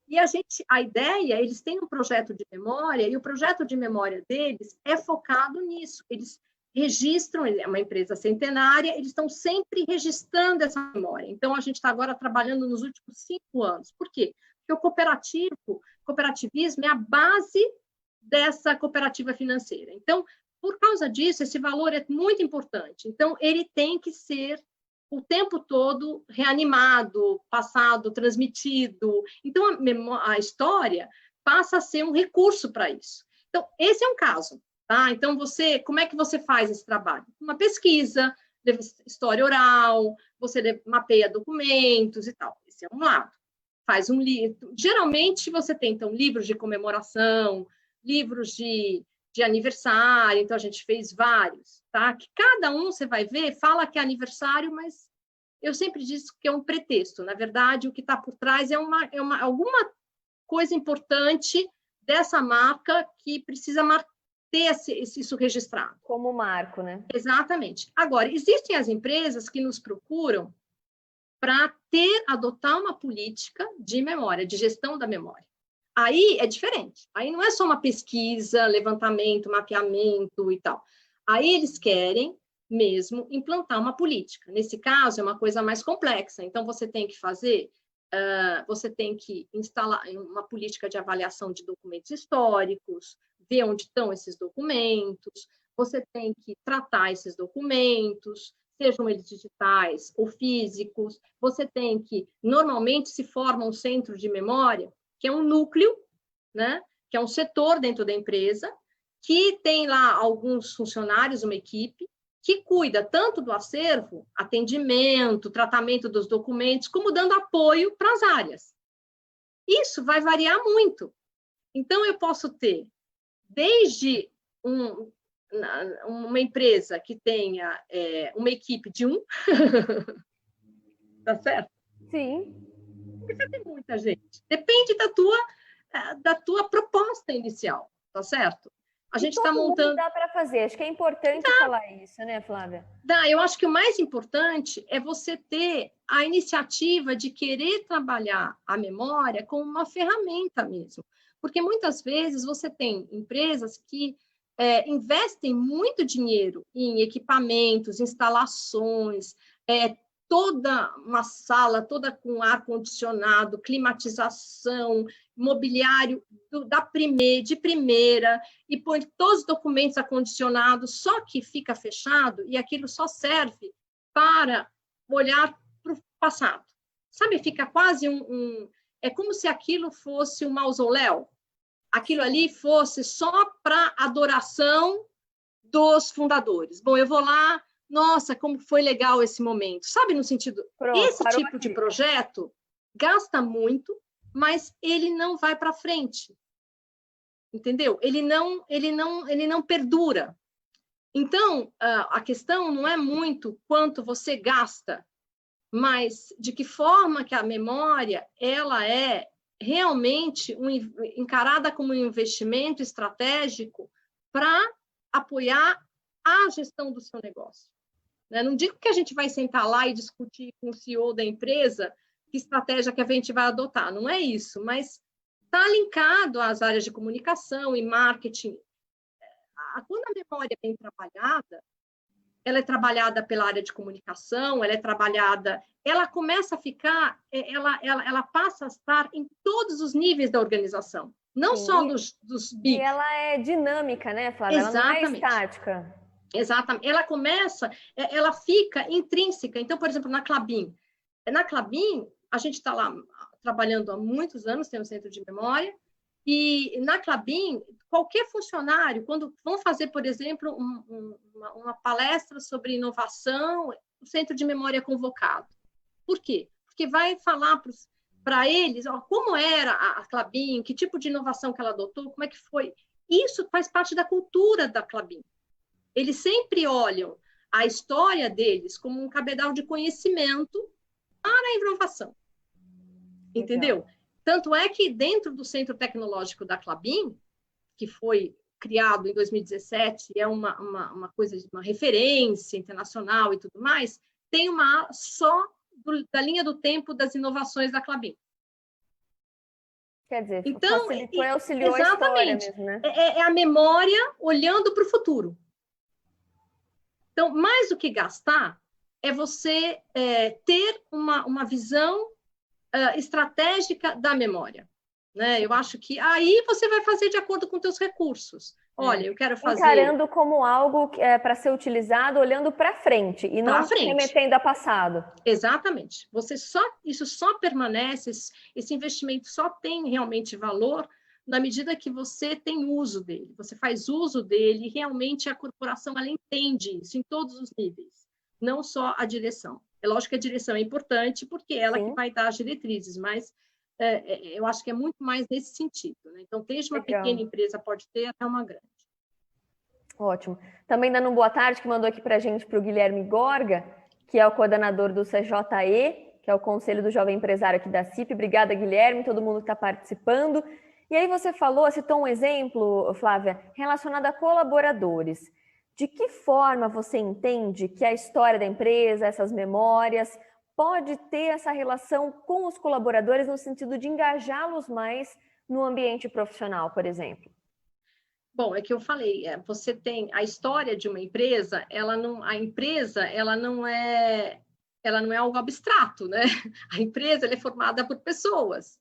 e a ideia, eles têm um projeto de memória, e o projeto de memória deles é focado nisso. Eles registram, é uma empresa centenária, eles estão sempre registrando essa memória. Então, a gente está agora trabalhando nos últimos 5 anos. Por quê? Porque o cooperativismo é a base dessa cooperativa financeira. Então, por causa disso, esse valor é muito importante. Então, ele tem que ser o tempo todo reanimado, passado, transmitido. Então, a história passa a ser um recurso para isso. Então, esse é um caso. Tá? Então, como é que você faz esse trabalho? Uma pesquisa, história oral, você mapeia documentos e tal. Esse é um lado. Faz um livro. Geralmente, você tem, então, livros de comemoração, livros de de aniversário, então a gente fez vários, tá? Que cada um, você vai ver, fala que é aniversário, mas eu sempre disse que é um pretexto. Na verdade, o que está por trás é alguma coisa importante dessa marca que precisa ter isso registrado. Como marco, né? Exatamente. Agora, existem as empresas que nos procuram para adotar uma política de memória, de gestão da memória. Aí é diferente. Aí não é só uma pesquisa, levantamento, mapeamento e tal. Aí eles querem mesmo implantar uma política. Nesse caso, é uma coisa mais complexa. Então, você tem que você tem que instalar uma política de avaliação de documentos históricos, ver onde estão esses documentos, você tem que tratar esses documentos, sejam eles digitais ou físicos, você tem que, normalmente se forma um centro de memória, que é um núcleo, né? Que é um setor dentro da empresa, que tem lá alguns funcionários, uma equipe, que cuida tanto do acervo, atendimento, tratamento dos documentos, como dando apoio para as áreas. Isso vai variar muito. Então, eu posso ter, desde uma empresa que tenha uma equipe de tá certo? Sim. Porque você tem muita gente. Depende da tua proposta inicial, tá certo? A gente está montando. Dá para fazer. Acho que é importante falar isso, né, Flávia? Eu acho que o mais importante é você ter a iniciativa de querer trabalhar a memória como uma ferramenta mesmo. Porque muitas vezes você tem empresas que investem muito dinheiro em equipamentos, instalações, toda uma sala, toda com ar-condicionado, climatização, mobiliário de primeira, e põe todos os documentos acondicionados, só que fica fechado, e aquilo só serve para olhar para o passado. Sabe, fica quase é como se aquilo fosse um mausoléu. Aquilo ali fosse só para adoração dos fundadores. Bom, eu vou lá, nossa, como foi legal esse momento. Sabe, no sentido, esse tipo de projeto gasta muito, mas ele não vai para frente. Entendeu? Ele não perdura. Então, a questão não é muito quanto você gasta, mas de que forma que a memória ela é realmente encarada como um investimento estratégico para apoiar a gestão do seu negócio. Não digo que a gente vai sentar lá e discutir com o CEO da empresa que estratégia que a gente vai adotar, não é isso, mas está linkado às áreas de comunicação e marketing. Quando a memória é bem trabalhada, ela é trabalhada pela área de comunicação, ela começa a ficar, ela passa a estar em todos os níveis da organização, não Sim. só dos big. E ela é dinâmica, né, Flávia? Exatamente. Ela não é estática. Exatamente. Ela fica intrínseca. Então, por exemplo, na Klabin, a gente está lá trabalhando há muitos anos, tem um centro de memória, e na Klabin, qualquer funcionário, quando vão fazer, por exemplo, uma palestra sobre inovação, o centro de memória é convocado. Por quê? Porque vai falar para eles como era a Klabin, que tipo de inovação que ela adotou, como é que foi. Isso faz parte da cultura da Klabin. Eles sempre olham a história deles como um cabedal de conhecimento para a inovação. Entendeu? Legal. Tanto é que dentro do Centro Tecnológico da Klabin, que foi criado em 2017, é uma coisa, uma referência internacional e tudo mais, tem uma só da linha do tempo das inovações da Klabin. Quer dizer, então, facilitou e auxiliou exatamente. A história mesmo, né? É a memória olhando para o futuro. Então, mais do que gastar, é você ter uma visão estratégica da memória. Né? Eu acho que aí você vai fazer de acordo com os seus recursos. Olha, eu quero fazer... Encarando como algo para ser utilizado, olhando para frente, e não remetendo a passado. Exatamente. Isso só permanece, esse investimento só tem realmente valor na medida que você tem uso dele. Você faz uso dele e realmente a corporação ela entende isso em todos os níveis, não só a direção. É lógico que a direção é importante porque é ela Sim. que vai dar as diretrizes, mas eu acho que é muito mais nesse sentido. Né? Então, desde uma pequena empresa pode ter até uma grande. Ótimo. Também dando uma boa tarde, que mandou aqui para a gente, para o Guilherme Gorga, que é o coordenador do CJE, que é o Conselho do Jovem Empresário aqui da CIP. Obrigada, Guilherme, todo mundo que está participando. E aí você falou, citou um exemplo, Flávia, relacionado a colaboradores. De que forma você entende que a história da empresa, essas memórias, pode ter essa relação com os colaboradores no sentido de engajá-los mais no ambiente profissional, por exemplo? Bom, é que eu falei, você tem a história de uma empresa, ela não é algo abstrato, né? A empresa ela é formada por pessoas.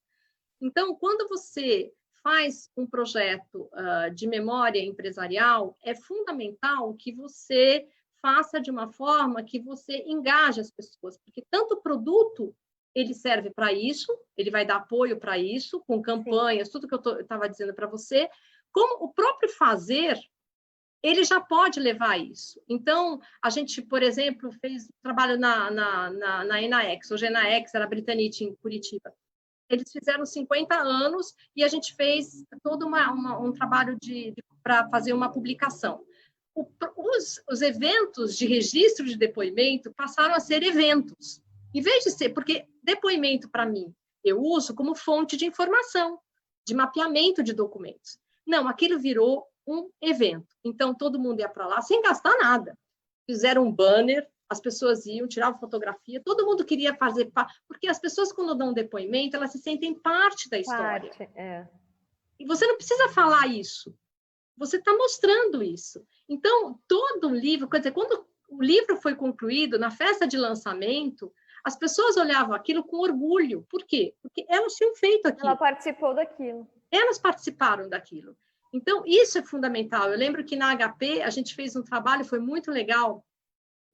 Então, quando você faz um projeto de memória empresarial, é fundamental que você faça de uma forma que você engaje as pessoas, porque tanto o produto ele serve para isso, ele vai dar apoio para isso, com campanhas, tudo que eu estava dizendo para você, como o próprio fazer, ele já pode levar a isso. Então, a gente, por exemplo, fez trabalho na Enaex, hoje a Enaex era Britanite, em Curitiba. Eles fizeram 50 anos e a gente fez todo um trabalho para fazer uma publicação. Os eventos de registro de depoimento passaram a ser eventos. Em vez de ser, porque depoimento, para mim, eu uso como fonte de informação, de mapeamento de documentos. Não, aquilo virou um evento. Então, todo mundo ia para lá sem gastar nada. Fizeram um banner, as pessoas iam, tiravam fotografia, todo mundo queria fazer, porque as pessoas, quando dão um depoimento, elas se sentem parte da história. E você não precisa falar isso. Você está mostrando isso. Então, todo o livro, quer dizer, quando o livro foi concluído, na festa de lançamento, as pessoas olhavam aquilo com orgulho. Por quê? Porque elas tinham feito aquilo. Ela participou daquilo. Elas participaram daquilo. Então, isso é fundamental. Eu lembro que na HP, a gente fez um trabalho, foi muito legal,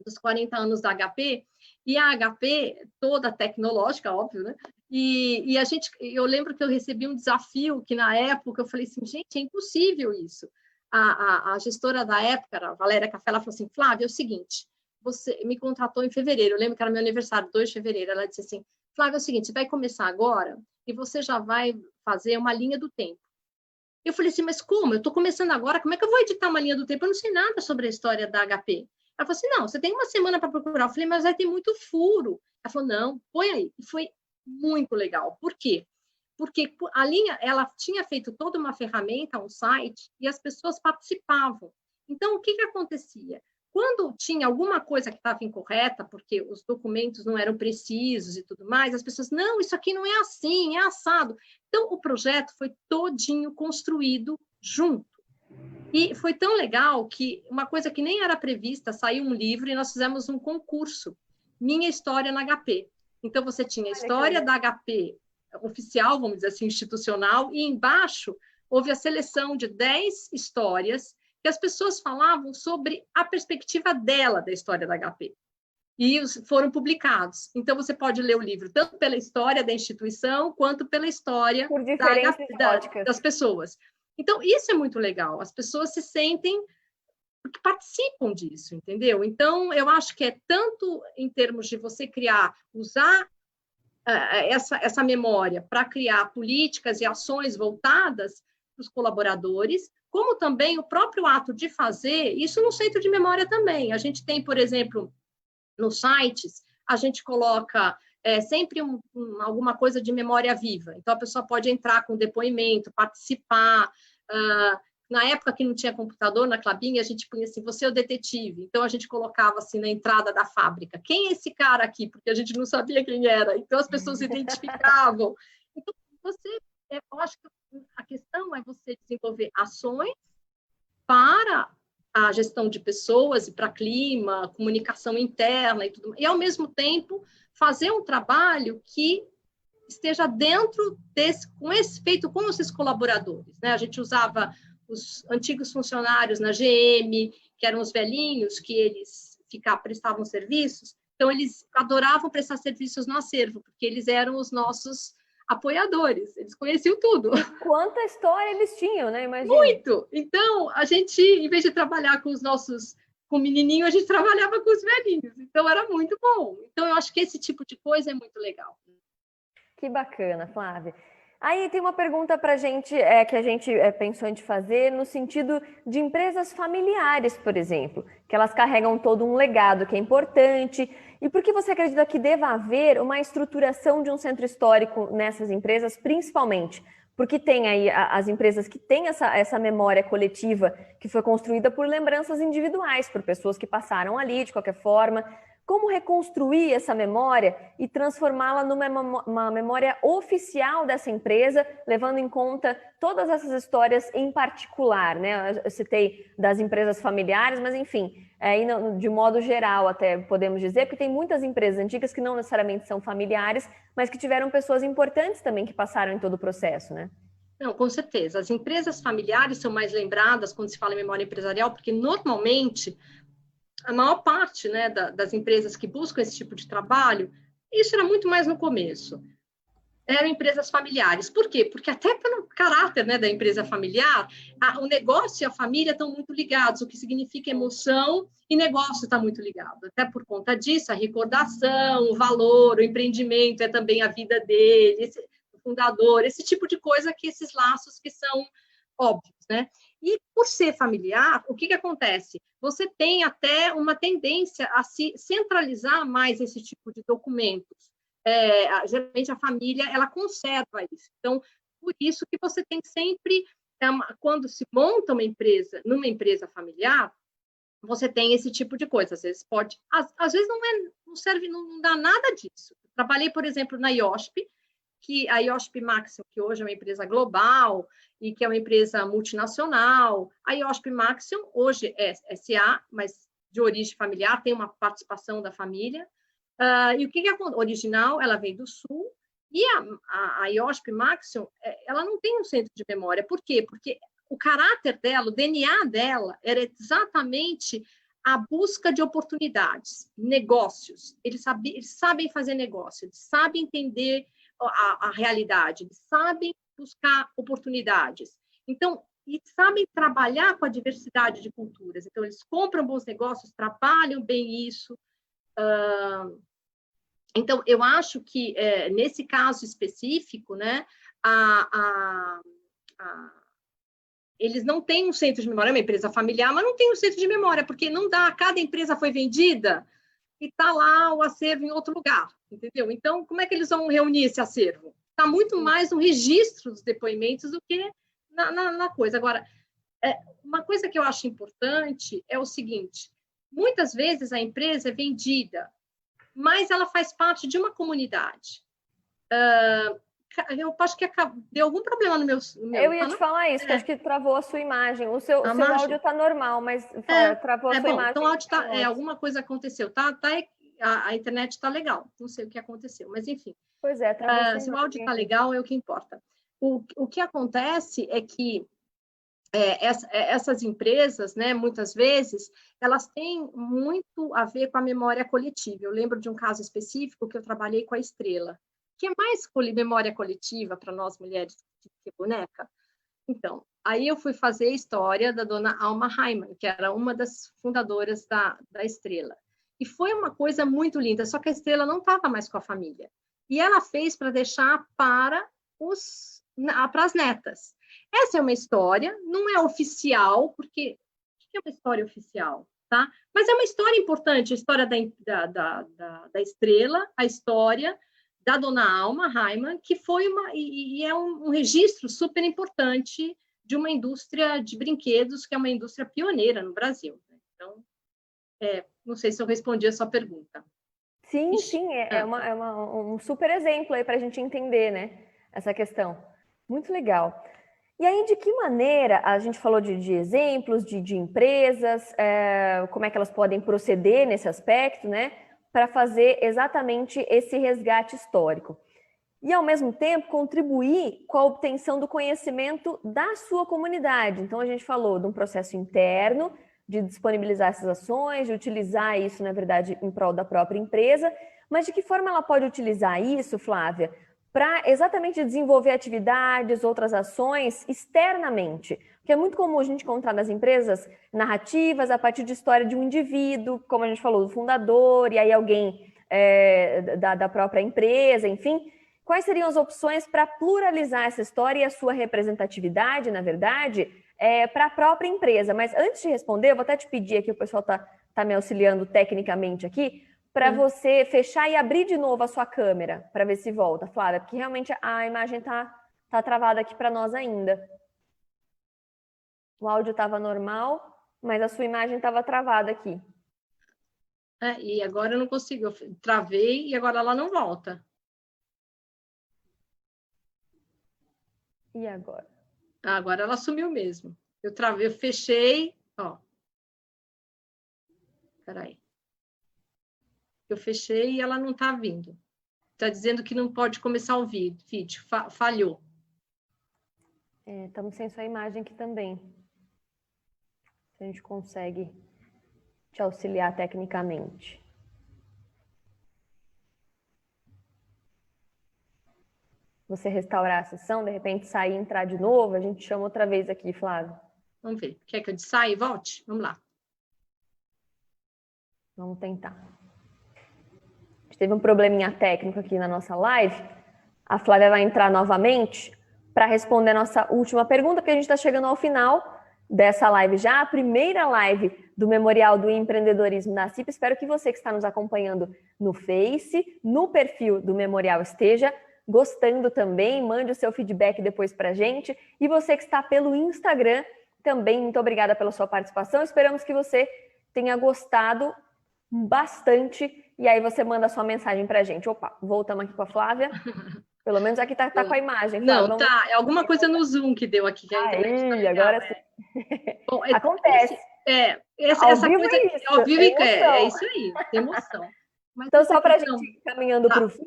dos 40 anos da HP, e a HP, toda tecnológica, óbvio, né? E eu lembro que eu recebi um desafio, que na época eu falei assim, gente, é impossível isso. A gestora da época, a Valéria Café, ela falou assim, Flávia, é o seguinte, você me contratou em fevereiro, eu lembro que era meu aniversário, 2 de fevereiro, ela disse assim, Flávia, é o seguinte, vai começar agora e você já vai fazer uma linha do tempo. Eu falei assim, mas como? Eu estou começando agora, como é que eu vou editar uma linha do tempo? Eu não sei nada sobre a história da HP. Ela falou assim, não, você tem uma semana para procurar. Eu falei, mas vai ter muito furo. Ela falou, não, põe aí. E foi muito legal. Por quê? Porque a linha, ela tinha feito toda uma ferramenta, um site, e as pessoas participavam. Então, o que acontecia? Quando tinha alguma coisa que estava incorreta, porque os documentos não eram precisos e tudo mais, as pessoas, não, isso aqui não é assim, é assado. Então, o projeto foi todinho construído junto. E foi tão legal que uma coisa que nem era prevista, saiu um livro e nós fizemos um concurso, Minha História na HP. Então, você tinha a história da HP oficial, vamos dizer assim, institucional, e embaixo houve a seleção de 10 histórias que as pessoas falavam sobre a perspectiva dela da história da HP. E foram publicados. Então, você pode ler o livro tanto pela história da instituição, quanto pela história das pessoas. Então, isso é muito legal. As pessoas se sentem porque participam disso, entendeu? Então, eu acho que é tanto em termos de você usar essa memória para criar políticas e ações voltadas para os colaboradores, como também o próprio ato de fazer, isso no centro de memória também. A gente tem, por exemplo, nos sites, a gente coloca sempre alguma coisa de memória viva. Então, a pessoa pode entrar com depoimento, participar. Na época que não tinha computador, na Klabin, a gente punha assim, você é o detetive. Então, a gente colocava assim na entrada da fábrica, quem é esse cara aqui? Porque a gente não sabia quem era. Então, as pessoas se identificavam. Então, eu acho que a questão é você desenvolver ações para a gestão de pessoas e para clima, comunicação interna e tudo. E, ao mesmo tempo, fazer um trabalho que esteja dentro feito com esses colaboradores, né? A gente usava os antigos funcionários na GM, que eram os velhinhos, que eles prestavam serviços, então eles adoravam prestar serviços no acervo, porque eles eram os nossos apoiadores, eles conheciam tudo. Quanta história eles tinham, né? Imagina. Muito! Então, a gente, em vez de trabalhar com o menininho, a gente trabalhava com os velhinhos, então era muito bom. Então, eu acho que esse tipo de coisa é muito legal. Que bacana, Flávia. Aí tem uma pergunta para a gente, que a gente pensou em te fazer, no sentido de empresas familiares, por exemplo, que elas carregam todo um legado que é importante. E por que você acredita que deva haver uma estruturação de um centro histórico nessas empresas, principalmente? Porque tem aí as empresas que têm essa memória coletiva que foi construída por lembranças individuais, por pessoas que passaram ali de qualquer forma. Como reconstruir essa memória e transformá-la numa memória oficial dessa empresa, levando em conta todas essas histórias em particular, né? Eu citei das empresas familiares, mas enfim, de modo geral até podemos dizer, porque tem muitas empresas antigas que não necessariamente são familiares, mas que tiveram pessoas importantes também que passaram em todo o processo, né? Não, com certeza. As empresas familiares são mais lembradas quando se fala em memória empresarial, porque normalmente a maior parte, né, das empresas que buscam esse tipo de trabalho, isso era muito mais no começo, eram empresas familiares. Por quê? Porque até pelo caráter, né, da empresa familiar, o negócio e a família estão muito ligados, o que significa emoção e negócio está muito ligado. Até por conta disso, a recordação, o valor, o empreendimento é também a vida dele, o fundador, esse tipo de coisa, que esses laços que são óbvios, né? E por ser familiar, o que acontece? Você tem até uma tendência a se centralizar mais esse tipo de documentos. Geralmente a família, ela conserva isso. Então, por isso que você tem sempre, quando se monta uma empresa, numa empresa familiar, você tem esse tipo de coisa. Às vezes pode, às vezes não serve, não dá nada disso. Trabalhei, por exemplo, na IOSP, que a IOSP Maxion, que hoje é uma empresa global e que é uma empresa multinacional. A IOSP Maxion hoje é SA, mas de origem familiar, tem uma participação da família. E o que acontece? Original, ela vem do Sul, e a IOSP Maxion, ela não tem um centro de memória. Por quê? Porque o caráter dela, o DNA dela, era exatamente a busca de oportunidades, negócios. Eles sabem fazer negócio, eles sabem entender a realidade, eles sabem buscar oportunidades. Então, e sabem trabalhar com a diversidade de culturas. Então, eles compram bons negócios, trabalham bem isso. Então, eu acho que, nesse caso específico, né, eles não têm um centro de memória, é uma empresa familiar, mas não tem um centro de memória, porque não dá, cada empresa foi vendida e está lá o acervo em outro lugar, entendeu? Então, como é que eles vão reunir esse acervo? Está muito mais no registro dos depoimentos do que na coisa. Agora, uma coisa que eu acho importante é o seguinte, muitas vezes a empresa é vendida, mas ela faz parte de uma comunidade. Eu acho que deu algum problema no meu... Eu ia te falar isso, que acho que travou a sua imagem. O seu áudio está normal, mas travou a sua imagem. Então, o áudio alguma coisa aconteceu. A internet está legal. Não sei o que aconteceu, mas enfim. Pois é, travou se o áudio está legal, é o que importa. O que acontece é que essas empresas, né, muitas vezes, elas têm muito a ver com a memória coletiva. Eu lembro de um caso específico que eu trabalhei com a Estrela, que é mais memória coletiva para nós mulheres que boneca. Então, aí eu fui fazer a história da dona Alma Heimann, que era uma das fundadoras da Estrela. E foi uma coisa muito linda, só que a Estrela não estava mais com a família. E ela fez para deixar para as netas. Essa é uma história, não é oficial, porque o que é uma história oficial? Tá? Mas é uma história importante, a história da Estrela, a história da dona Alma Heimann, que foi é um registro super importante de uma indústria de brinquedos, que é uma indústria pioneira no Brasil. Então, não sei se eu respondi a sua pergunta. Sim, sim, um super exemplo aí para a gente entender, né, essa questão. Muito legal. E aí, de que maneira, a gente falou de exemplos, de empresas, como é que elas podem proceder nesse aspecto, né, para fazer exatamente esse resgate histórico. E, ao mesmo tempo, contribuir com a obtenção do conhecimento da sua comunidade. Então, a gente falou de um processo interno, de disponibilizar essas ações, de utilizar isso, na verdade, em prol da própria empresa, mas de que forma ela pode utilizar isso, Flávia, para exatamente desenvolver atividades, outras ações externamente. Porque é muito comum a gente encontrar nas empresas narrativas a partir de história de um indivíduo, como a gente falou, do fundador, e aí alguém da própria empresa, enfim. quais seriam as opções para pluralizar essa história e a sua representatividade, na verdade, para a própria empresa. Mas antes de responder, eu vou até te pedir aqui, o pessoal tá me auxiliando tecnicamente aqui, para você fechar e abrir de novo a sua câmera, para ver se volta, Flávia, porque realmente a imagem tá travada aqui para nós ainda. O áudio estava normal, mas a sua imagem estava travada aqui. E agora eu não consigo, eu travei e agora ela não volta. E agora? Agora ela sumiu mesmo. Eu travei, eu fechei, ó. Peraí. Eu fechei e ela não está vindo. Está dizendo que não pode começar o vídeo. Falhou. Estamos sem sua imagem aqui também. Se a gente consegue te auxiliar tecnicamente. Você restaurar a sessão, de repente sair e entrar de novo, a gente chama outra vez aqui, Flávio. Vamos ver. Quer que eu saia e volte? Vamos lá. Vamos tentar. A gente teve um probleminha técnico aqui na nossa live. A Flávia vai entrar novamente para responder a nossa última pergunta, porque a gente está chegando ao final dessa live já, a primeira live do Memorial do Empreendedorismo da CIP. Espero que você que está nos acompanhando no Face, no perfil do Memorial, esteja gostando também. Mande o seu feedback depois para a gente. E você que está pelo Instagram, também, muito obrigada pela sua participação. Esperamos que você tenha gostado bastante. E aí você manda a sua mensagem para a gente. Opa, voltamos aqui com a Flávia. Pelo menos aqui tá com a imagem. Flávia. Não, vamos... tá. É alguma coisa no Zoom que deu aqui. Que a internet tá agora sim. Bom, acontece. Essa coisa ao vivo é isso aí, emoção. Mas então, só para a gente ir caminhando para o fim,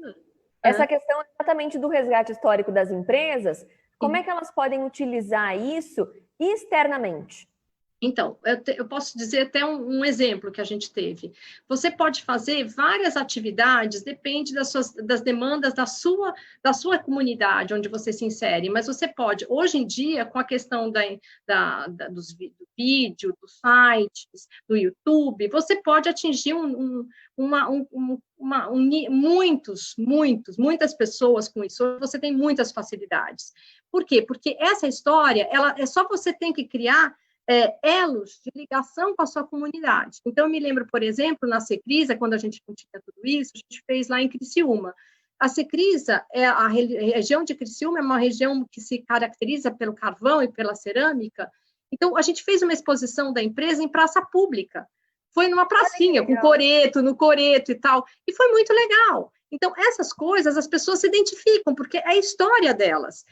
essa questão exatamente do resgate histórico das empresas, como é que elas podem utilizar isso externamente? Então, eu posso dizer até um exemplo que a gente teve. Você pode fazer várias atividades, depende das demandas da sua comunidade, onde você se insere, mas você pode, hoje em dia, com a questão do vídeo, dos sites, do YouTube, você pode atingir muitas pessoas com isso, você tem muitas facilidades. Por quê? Porque essa história, é só você tem que criar elos de ligação com a sua comunidade. Então, eu me lembro, por exemplo, na Secrisa, quando a gente não tinha tudo isso, a gente fez lá em Criciúma. A Secrisa, a região de Criciúma é uma região que se caracteriza pelo carvão e pela cerâmica. Então, a gente fez uma exposição da empresa em praça pública. Foi numa pracinha, com no coreto e tal. E foi muito legal. Então, essas coisas, as pessoas se identificam, porque é a história delas.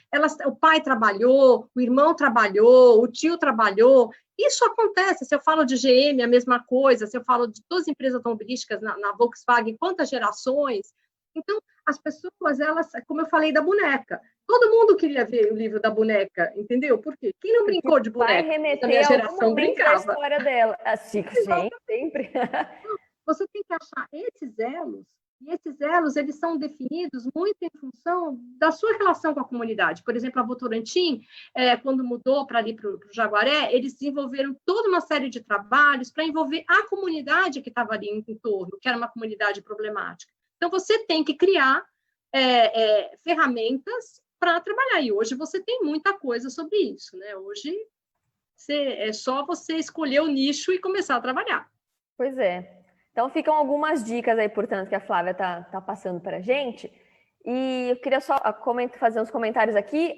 O pai trabalhou, o irmão trabalhou, o tio trabalhou. Isso acontece. Se eu falo de GM, a mesma coisa. Se eu falo de todas as empresas automobilísticas na Volkswagen, quantas gerações. Então, as pessoas, elas, como eu falei da boneca, todo mundo queria ver o livro da boneca, entendeu? Por quê? Quem não brincou de boneca? Vai remeter a minha geração brincava. A história dela. Assim, sempre. Você tem que achar esses elos. E esses elos, eles são definidos muito em função da sua relação com a comunidade. Por exemplo, a Votorantim, quando mudou para ali para o Jaguaré, eles desenvolveram toda uma série de trabalhos para envolver a comunidade que estava ali em torno, que era uma comunidade problemática. Então, você tem que criar ferramentas para trabalhar. E hoje você tem muita coisa sobre isso, né? Hoje é só você escolher o nicho e começar a trabalhar. Pois é. Então, ficam algumas dicas aí, portanto, que a Flávia tá passando para a gente. E eu queria só fazer uns comentários aqui.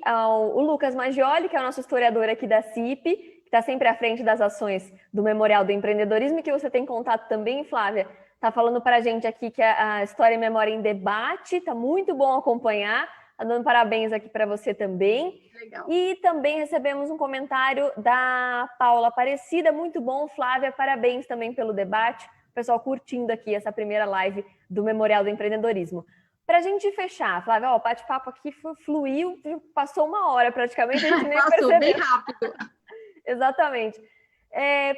O Lucas Maggioli, que é o nosso historiador aqui da CIP, que está sempre à frente das ações do Memorial do Empreendedorismo, e que você tem contato também, Flávia, está falando para a gente aqui que a História e Memória em Debate, está muito bom acompanhar. Está dando parabéns aqui para você também. Legal. E também recebemos um comentário da Paula Aparecida. Muito bom, Flávia, parabéns também pelo debate. O pessoal curtindo aqui essa primeira live do Memorial do Empreendedorismo. Para a gente fechar, Flávia, o bate-papo aqui fluiu, passou uma hora praticamente, a gente nem percebeu. Passou bem rápido. Exatamente.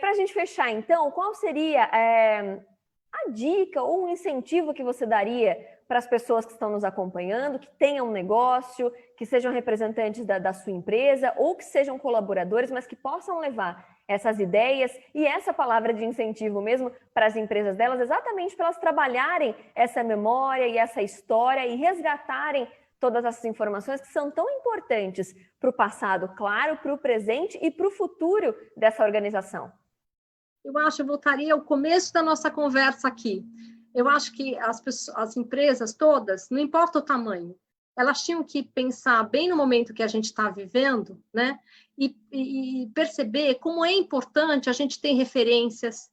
Para a gente fechar, então, qual seria a dica ou um incentivo que você daria para as pessoas que estão nos acompanhando, que tenham um negócio, que sejam representantes da sua empresa ou que sejam colaboradores, mas que possam levar essas ideias e essa palavra de incentivo mesmo para as empresas delas, exatamente para elas trabalharem essa memória e essa história e resgatarem todas essas informações que são tão importantes para o passado, claro, para o presente e para o futuro dessa organização? Eu voltaria ao começo da nossa conversa aqui. Eu acho que as empresas todas, não importa o tamanho, elas tinham que pensar bem no momento que a gente está vivendo, né? E perceber como é importante a gente ter referências,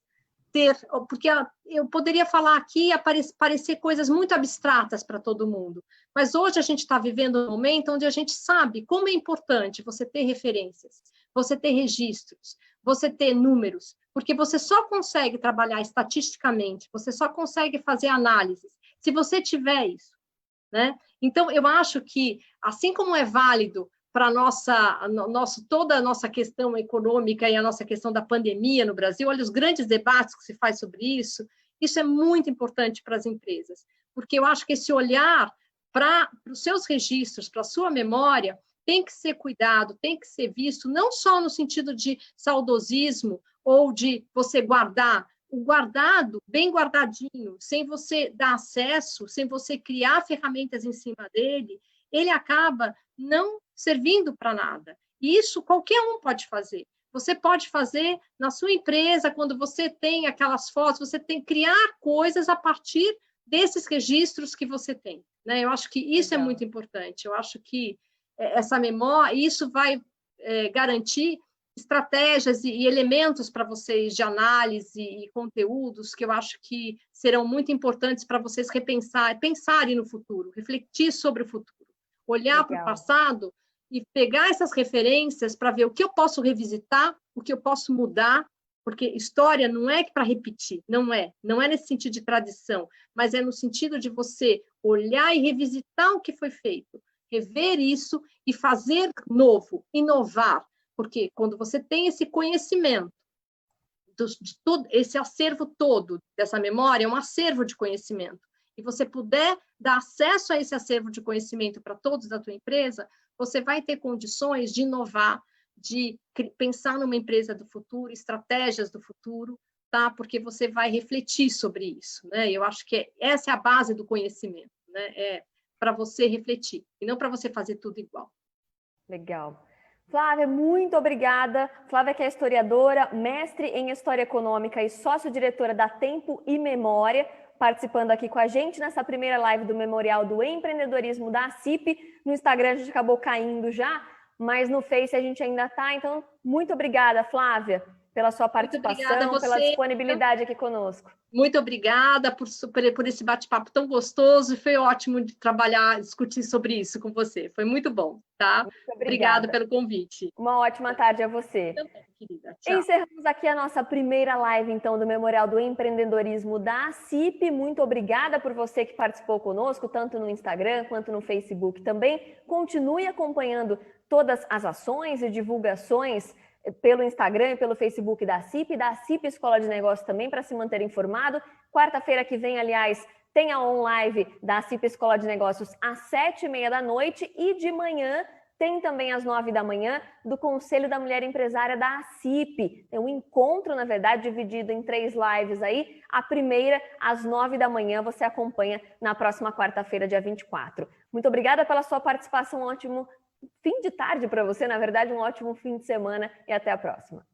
porque eu poderia falar aqui e parecer coisas muito abstratas para todo mundo, mas hoje a gente está vivendo um momento onde a gente sabe como é importante você ter referências, você ter registros, você ter números, porque você só consegue trabalhar estatisticamente, você só consegue fazer análises se você tiver isso, né? Então, eu acho que, assim como é válido para toda a nossa questão econômica e a nossa questão da pandemia no Brasil, olha os grandes debates que se faz sobre isso é muito importante para as empresas, porque eu acho que esse olhar para os seus registros, para a sua memória, tem que ser cuidado, tem que ser visto, não só no sentido de saudosismo ou de você guardar, o guardado, bem guardadinho, sem você dar acesso, sem você criar ferramentas em cima dele, ele acaba não servindo para nada. E isso qualquer um pode fazer. Você pode fazer na sua empresa, quando você tem aquelas fotos, você tem que criar coisas a partir desses registros que você tem, né? Eu acho que isso é muito importante. Eu acho que essa memória, isso vai garantir estratégias e elementos para vocês de análise e conteúdos que eu acho que serão muito importantes para vocês pensarem no futuro, refletir sobre o futuro, olhar para o passado e pegar essas referências para ver o que eu posso revisitar, o que eu posso mudar, porque história não é para repetir, não é nesse sentido de tradição, mas é no sentido de você olhar e revisitar o que foi feito, rever isso e fazer novo, inovar, porque quando você tem esse conhecimento, de todo, esse acervo todo dessa memória é um acervo de conhecimento, e você puder dar acesso a esse acervo de conhecimento para todos da tua empresa, você vai ter condições de inovar, de pensar numa empresa do futuro, estratégias do futuro, tá? Porque você vai refletir sobre isso, né? Eu acho que essa é a base do conhecimento, né? É para você refletir, e não para você fazer tudo igual. Legal. Flávia, muito obrigada. Flávia, que é historiadora, mestre em História Econômica e sócio-diretora da Tempo e Memória, participando aqui com a gente nessa primeira live do Memorial do Empreendedorismo da CIP. No Instagram a gente acabou caindo já, mas no Face a gente ainda está. Então, muito obrigada, Flávia, pela sua participação, pela disponibilidade aqui conosco. Muito obrigada por esse bate-papo tão gostoso. Foi ótimo de discutir sobre isso com você. Foi muito bom, tá? Obrigada pelo convite. Uma ótima tarde a você. Também, querida. Tchau. Encerramos aqui a nossa primeira live, então, do Memorial do Empreendedorismo da CIP. Muito obrigada por você que participou conosco, tanto no Instagram quanto no Facebook também. Continue acompanhando todas as ações e divulgações pelo Instagram e pelo Facebook da CIP Escola de Negócios também, para se manter informado. Quarta-feira que vem, aliás, tem a on-live da CIP Escola de Negócios às 7h30 da noite e de manhã tem também às 9 da manhã do Conselho da Mulher Empresária da CIP. Tem um encontro, na verdade, dividido em 3 lives aí. A primeira, às 9 da manhã, você acompanha na próxima quarta-feira, dia 24. Muito obrigada pela sua participação, um ótimo fim de tarde para você, na verdade, um ótimo fim de semana e até a próxima.